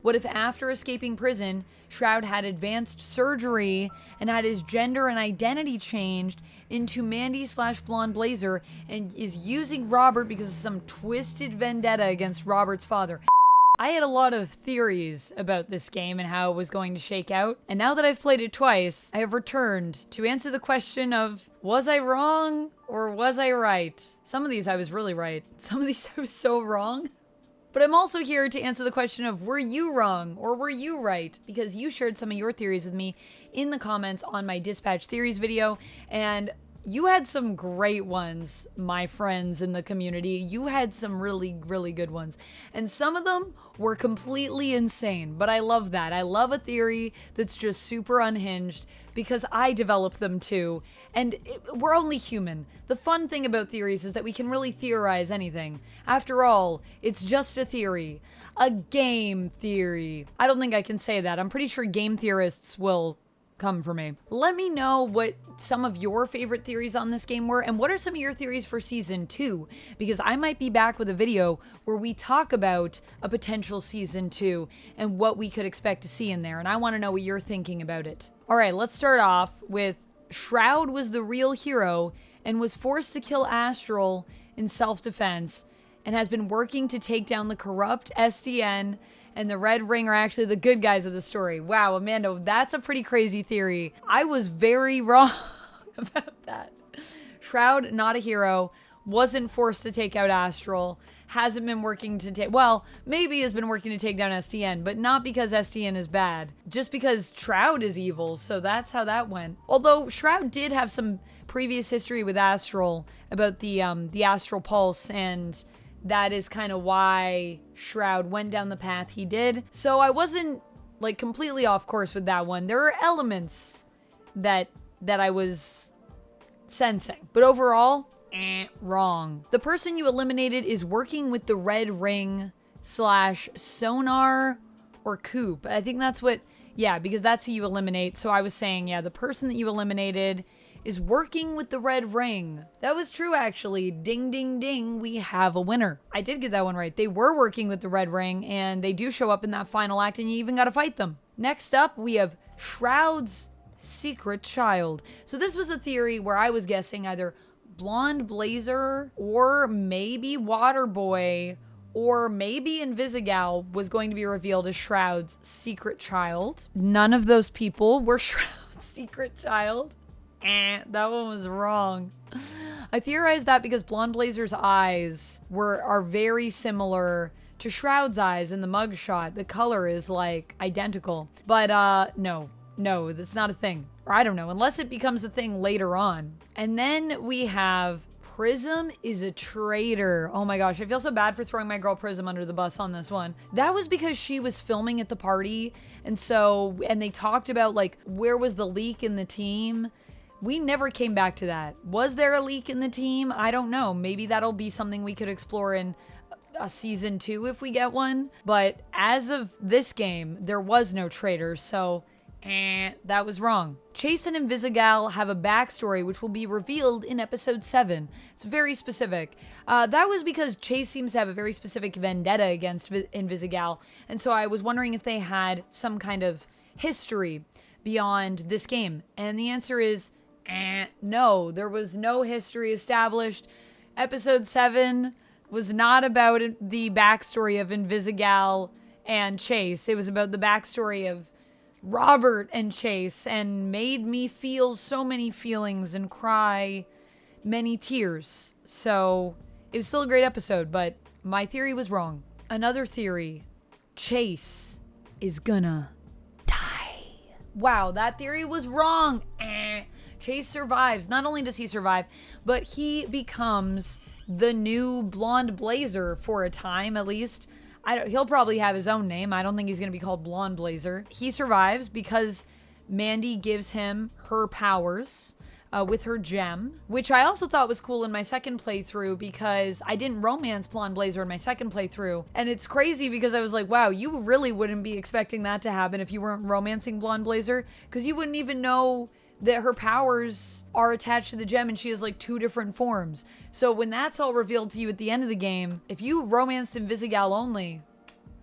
What if after escaping prison, Shroud had advanced surgery and had his gender and identity changed into Mandy/Blonde Blazer and is using Robert because of some twisted vendetta against Robert's father? I had a lot of theories about this game and how it was going to shake out, and now that I've played it twice, I have returned to answer the question of, was I wrong or was I right? Some of these I was really right. Some of these I was so wrong. But I'm also here to answer the question of, were you wrong or were you right? Because you shared some of your theories with me in the comments on my Dispatch Theories video, and you had some great ones, my friends in the community. You had some really, really good ones. And some of them were completely insane, but I love that. I love a theory that's just super unhinged because I developed them too. And we're only human. The fun thing about theories is that we can really theorize anything. After all, it's just a theory. A game theory. I don't think I can say that. I'm pretty sure game theorists will come for me. Let me know what some of your favorite theories on this game were, and what are some of your theories for season 2, because I might be back with a video where we talk about a potential season 2 and what we could expect to see in there, and I want to know what you're thinking about it. All right, let's start off with Shroud was the real hero and was forced to kill Astral in self-defense and has been working to take down the corrupt SDN, and the Red Ring are actually the good guys of the story. Wow, Amanda, that's a pretty crazy theory. I was very wrong about that. Shroud, not a hero, wasn't forced to take out Astral, hasn't been working to take, well, maybe has been working to take down SDN, but not because SDN is bad, just because Shroud is evil, so that's how that went. Although Shroud did have some previous history with Astral about the Astral Pulse, and that is kind of why Shroud went down the path he did. So I wasn't like completely off course with that one. There are elements that I was sensing, but overall, wrong. The person you eliminated is working with the Red Ring / Sonar or Coop. I think that's what, yeah, because that's who you eliminate. So I was saying, yeah, the person that you eliminated is working with the Red Ring. That was true, actually. Ding, ding, ding. We have a winner. I did get that one right. They were working with the Red Ring, and they do show up in that final act, and you even got to fight them. Next up, we have Shroud's secret child. So this was a theory where I was guessing either Blonde Blazer or maybe Waterboy or maybe Invisigal was going to be revealed as Shroud's secret child. None of those people were Shroud's secret child. That one was wrong. I theorized that because Blonde Blazer's eyes are very similar to Shroud's eyes in the mugshot. The color is like identical. But no, that's not a thing. Or I don't know, unless it becomes a thing later on. And then we have Prism is a traitor. Oh my gosh, I feel so bad for throwing my girl Prism under the bus on this one. That was because she was filming at the party, and they talked about like where was the leak in the team. We never came back to that. Was there a leak in the team? I don't know. Maybe that'll be something we could explore in a season 2 if we get one. But as of this game, there was no traitor, so that was wrong. Chase and Invisigal have a backstory which will be revealed in episode 7. It's very specific. That was because Chase seems to have a very specific vendetta against Invisigal, and so I was wondering if they had some kind of history beyond this game. And the answer is no, there was no history established. Episode 7 was not about the backstory of Invisigal and Chase. It was about the backstory of Robert and Chase, and made me feel so many feelings and cry many tears. So it was still a great episode, but my theory was wrong. Another theory, Chase is gonna die. Wow, that theory was wrong. Chase survives. Not only does he survive, but he becomes the new Blonde Blazer for a time, at least. He'll probably have his own name. I don't think he's going to be called Blonde Blazer. He survives because Mandy gives him her powers with her gem, which I also thought was cool in my second playthrough because I didn't romance Blonde Blazer in my second playthrough. And it's crazy because I was like, wow, you really wouldn't be expecting that to happen if you weren't romancing Blonde Blazer, because you wouldn't even know that her powers are attached to the gem and she has like 2 different forms. So when that's all revealed to you at the end of the game, if you romanced Invisigal only,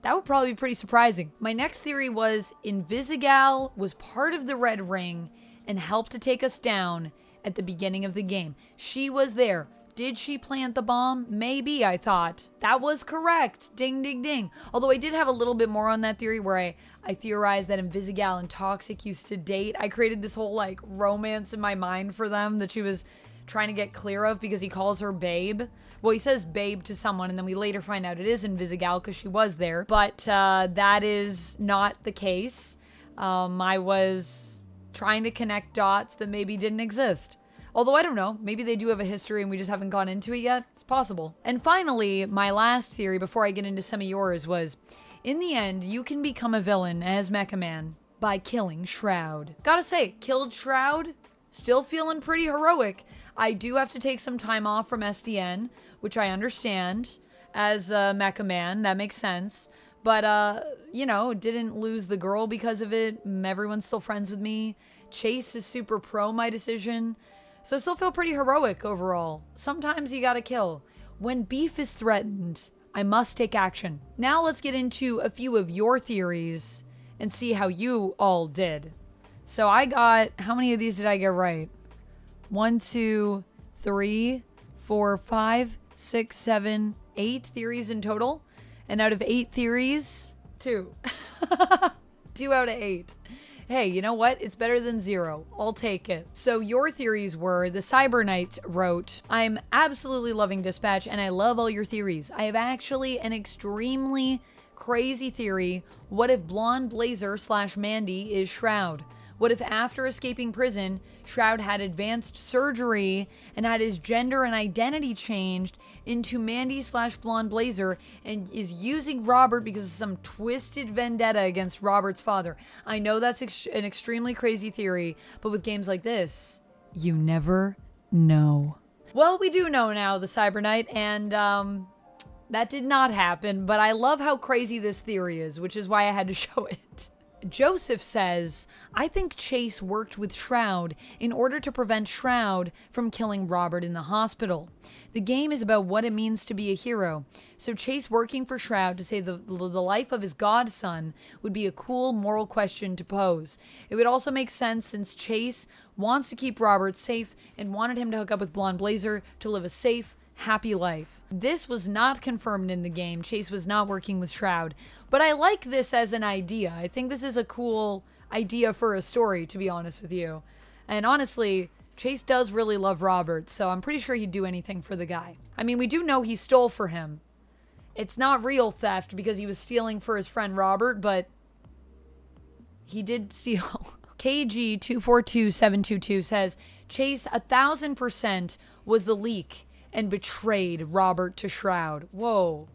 That would probably be pretty surprising. My next theory was Invisigal was part of the Red Ring and helped to take us down at the beginning of the game. She was there. Did she plant the bomb? Maybe, I thought. That was correct. Ding, ding, ding. Although I did have a little bit more on that theory where I theorized that Invisigal and Toxic used to date. I created this whole like romance in my mind for them that she was trying to get clear of because he calls her babe. Well, he says babe to someone, and then we later find out it is Invisigal because she was there. But that is not the case. I was trying to connect dots that maybe didn't exist. Although I don't know, maybe they do have a history and we just haven't gone into it yet. It's possible. And finally, my last theory before I get into some of yours was, in the end, you can become a villain as Mecha Man by killing Shroud. Gotta say, killed Shroud, still feeling pretty heroic. I do have to take some time off from SDN, which I understand as a Mecha Man. That makes sense. But, you know, didn't lose the girl because of it. Everyone's still friends with me. Chase is super pro my decision. So I still feel pretty heroic overall. Sometimes you gotta kill. When beef is threatened, I must take action. Now let's get into a few of your theories and see how you all did. So I got, how many of these did I get right? 1, 2, 3, 4, 5, 6, 7, 8 theories in total. And out of 8 theories, 2. 2 out of 8. Hey, you know what? It's better than 0. I'll take it. So your theories were, the Cyber Knight wrote, I'm absolutely loving Dispatch and I love all your theories. I have actually an extremely crazy theory. What if Blonde Blazer / Mandy is Shroud? What if after escaping prison, Shroud had advanced surgery and had his gender and identity changed into Mandy / Blonde Blazer and is using Robert because of some twisted vendetta against Robert's father? I know that's an extremely crazy theory, but with games like this, you never know. Well, we do know now, the Cyber Knight, and that did not happen, but I love how crazy this theory is, which is why I had to show it. Joseph says, I think Chase worked with Shroud in order to prevent Shroud from killing Robert in the hospital. The game is about what it means to be a hero, so Chase working for Shroud to save the life of his godson would be a cool moral question to pose. It would also make sense since Chase wants to keep Robert safe and wanted him to hook up with Blonde Blazer to live a safe, happy life. This was not confirmed in the game. Chase was not working with Shroud, but I like this as an idea. I think this is a cool idea for a story, to be honest with you. And honestly, Chase does really love Robert, so I'm pretty sure he'd do anything for the guy. I mean, we do know he stole for him. It's not real theft because he was stealing for his friend Robert, but he did steal. KG242722 says, Chase 1000% was the leak and betrayed Robert to Shroud. Whoa.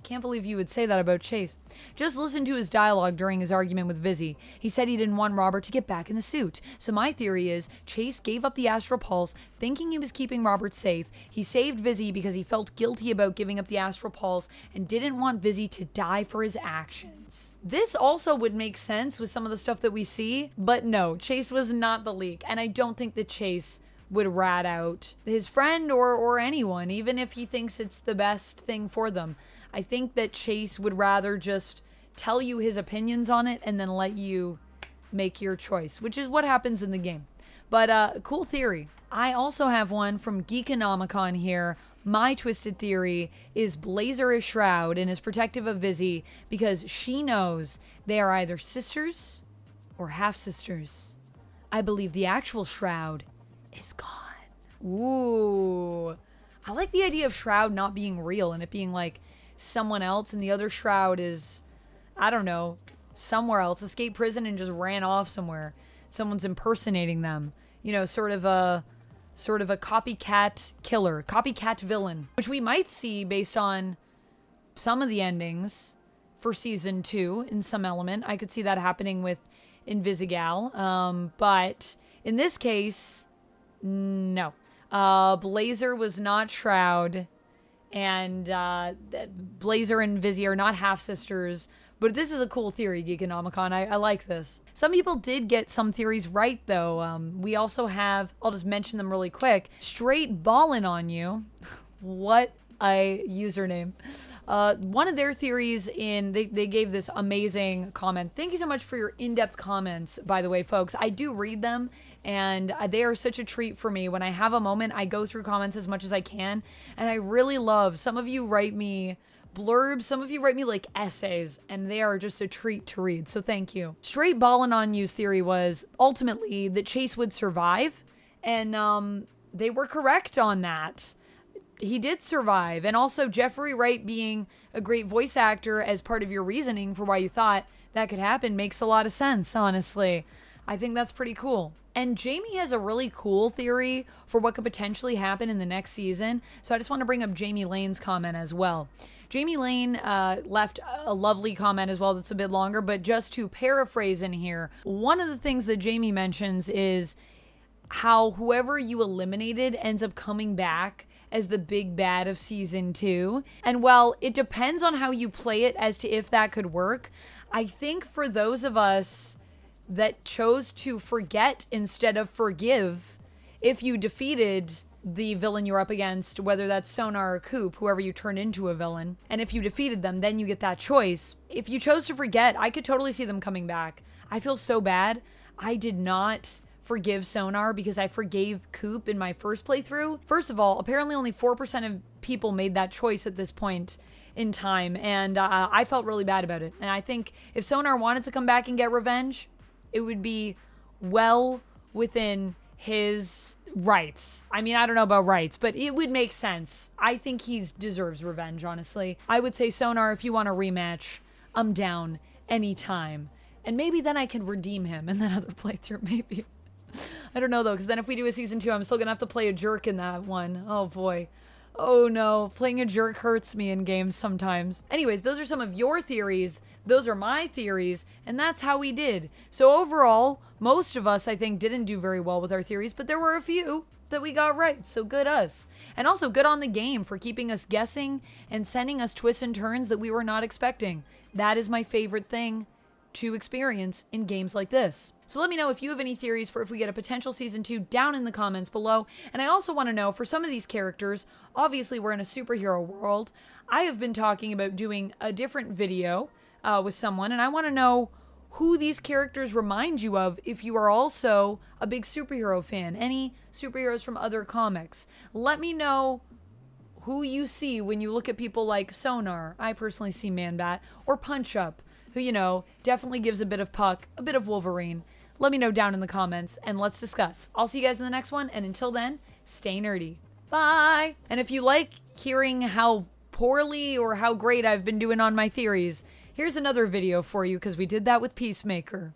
Can't believe you would say that about Chase. Just listen to his dialogue during his argument with Vizzy. He said he didn't want Robert to get back in the suit. So my theory is Chase gave up the Astral Pulse thinking he was keeping Robert safe. He saved Vizzy because he felt guilty about giving up the Astral Pulse and didn't want Vizzy to die for his actions. This also would make sense with some of the stuff that we see, but no, Chase was not the leak, and I don't think that Chase would rat out his friend or anyone, even if he thinks it's the best thing for them. I think that Chase would rather just tell you his opinions on it and then let you make your choice, which is what happens in the game. But cool theory. I also have one from Geekonomicon here. My twisted theory is Blazer is Shroud and is protective of Vizzy because she knows they are either sisters or half-sisters. I believe the actual Shroud is gone. Ooh. I like the idea of Shroud not being real and it being like someone else and the other Shroud is, I don't know, somewhere else, escaped prison and just ran off somewhere. Someone's impersonating them. You know, sort of a copycat killer, copycat villain, which we might see based on some of the endings for season 2 in some element. I could see that happening with Invisigal. But in this case, no. Blazer was not Shroud, and Blazer and Vizzy are not half-sisters, but this is a cool theory, Geekonomicon. I like this. Some people did get some theories right, though. We also have, I'll just mention them really quick, Straight Ballin' on You. What a username. One of their theories they gave this amazing comment. Thank you so much for your in-depth comments, by the way, folks. I do read them, and they are such a treat for me. When I have a moment, I go through comments as much as I can, and I really love, some of you write me blurbs, some of you write me like essays, and they are just a treat to read, so thank you. Straight ballin' on you's theory was ultimately that Chase would survive, and they were correct on that. He did survive. And also Jeffrey Wright being a great voice actor as part of your reasoning for why you thought that could happen makes a lot of sense, honestly. I think that's pretty cool. And Jamie has a really cool theory for what could potentially happen in the next season. So I just want to bring up Jamie Lane's comment as well. Jamie Lane left a lovely comment as well that's a bit longer, but just to paraphrase in here, one of the things that Jamie mentions is how whoever you eliminated ends up coming back as the big bad of season 2. And while it depends on how you play it as to if that could work, I think for those of us that chose to forget instead of forgive, if you defeated the villain you're up against, whether that's Sonar or Coop, whoever you turned into a villain, and if you defeated them, then you get that choice. If you chose to forget, I could totally see them coming back. I feel so bad. I did not forgive Sonar because I forgave Coop in my first playthrough. First of all, apparently only 4% of people made that choice at this point in time, and I felt really bad about it. And I think if Sonar wanted to come back and get revenge, it would be well within his rights. I mean, I don't know about rights, but it would make sense. I think he deserves revenge, honestly. I would say, Sonar, if you want a rematch, I'm down anytime. And maybe then I can redeem him in that other playthrough, maybe. I don't know, though, because then if we do a season 2, I'm still going to have to play a jerk in that one. Oh, boy. Oh, no. Playing a jerk hurts me in games sometimes. Anyways, those are some of your theories. Those are my theories, and that's how we did. So overall, most of us, I think, didn't do very well with our theories, but there were a few that we got right, so good us. And also good on the game for keeping us guessing and sending us twists and turns that we were not expecting. That is my favorite thing to experience in games like this. So let me know if you have any theories for if we get a potential season 2 down in the comments below. And I also want to know, for some of these characters, obviously we're in a superhero world. I have been talking about doing a different video with someone, and I want to know who these characters remind you of if you are also a big superhero fan. Any superheroes from other comics. Let me know who you see when you look at people like Sonar. I personally see Man-Bat, or Punch-Up, who, you know, definitely gives a bit of Puck, a bit of Wolverine. Let me know down in the comments, and let's discuss. I'll see you guys in the next one, and until then, stay nerdy. Bye! And if you like hearing how poorly or how great I've been doing on my theories, here's another video for you, because we did that with Peacemaker.